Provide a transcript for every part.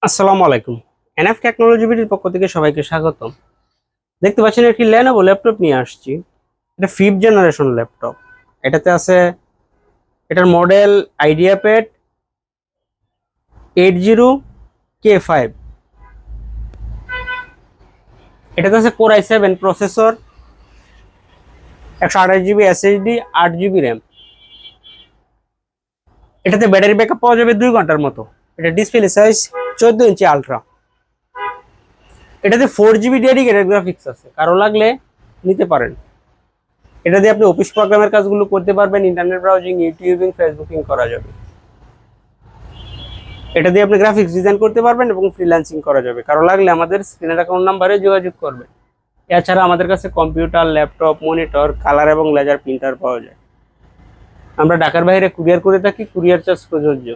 আসসালামু আলাইকুম। NF technology বিডির পক্ষ থেকে সবাইকে স্বাগতম। দেখতে পাচ্ছেন একটি লেনোভো ল্যাপটপ নিয়ে আসছি। এটা 5th জেনারেশন ল্যাপটপ। এটাতে আছে, এটার মডেল আইডিয়াপ্যাড 80K5। এটাতে আছে core i7 processor, 128 GB SSD, 8 GB RAM. এটাতে ব্যাটারি ব্যাকআপ পাওয়া যাবে 2 ঘন্টার মতো। এটা ডিসপ্লে সাইজ 14 ইঞ্চি আলট্রা। এটাতে 4 জিবি ডেডিকেটেড গ্রাফিক্স আছে, কারো লাগলে নিতে পারেন। এটা দিয়ে আপনি অফিস প্রোগ্রামের কাজগুলো করতে পারবেন, ইন্টারনেট ব্রাউজিং, ইউটিউবিং, ফেসবুকিং করা যাবে। এটা দিয়ে আপনি গ্রাফিক্স ডিজাইন করতে পারবেন এবং ফ্রিল্যান্সিং করা যাবে। কারো লাগলে আমাদের স্ক্রিনের অ্যাকাউন্ট নাম্বারে যোগাযোগ করবেন। এছাড়া আমাদের কাছে কম্পিউটার, ল্যাপটপ, মনিটর, কালার এবং লেজার প্রিন্টার পাওয়া যায়। আমরা ঢাকার বাইরে কুরিয়ার করে থাকি, কুরিয়ার চার্জ প্রযোজ্য।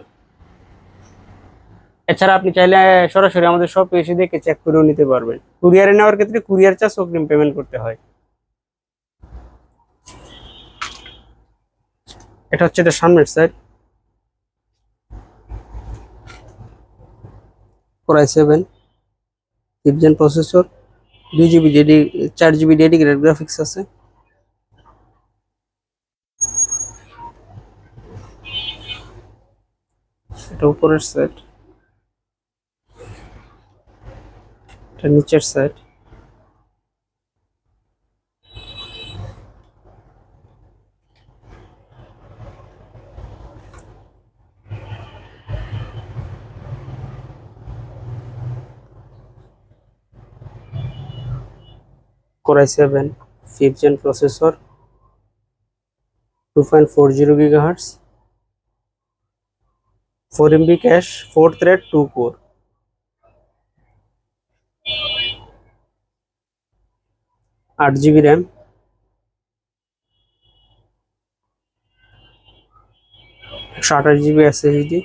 এছাড়া আপনি চাইলে সরাসরি আমাদের শপে এসে দেখে চেক করেও নিতে পারবেন। কুরিয়ারে নেওয়ার ক্ষেত্রে কুরিয়ার চার্জ অগ্রিম পেমেন্ট করতে হয়। এটা হচ্ছে এটা সামনের side. Core i7 5th gen processor, 4 GB dedicated graphics আছে। এটা উপরের সাইড, এটা নিচের side. Core i7 5th gen processor, 2.40 GHz, 4 MB cache, 4 thread, 2 core, 8 GB RAM, 128 GB SSD,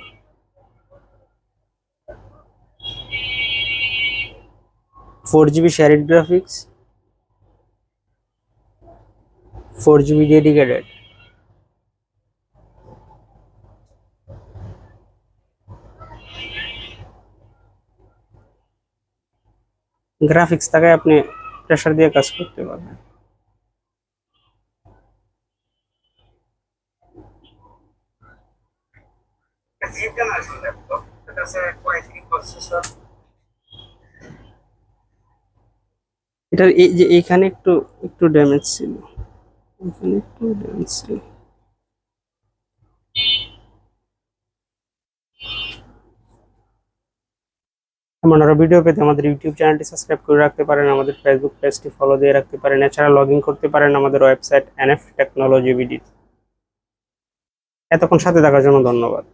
4 GB shared graphics, 4 GB dedicated. Graphics থাকায় আপনি pressure দিয়ে কাজ করতে পারবেন। এটার এই যে এইখানে একটু একটু ড্যামেজ ছিল, এখানে একটু ড্যামেজ ছিল। এমন আরো ভিডিও পেতে আমাদের ইউটিউব চ্যানেলটি সাবস্ক্রাইব করে রাখতে পারেন, আমাদের ফেসবুক পেজটি ফলো দিয়ে রাখতে পারেন। এছাড়া লগ ইন করতে পারেন আমাদের ওয়েবসাইট এনএফ টেকনোলজি বিডি। এতক্ষণ সাথে থাকার জন্য ধন্যবাদ।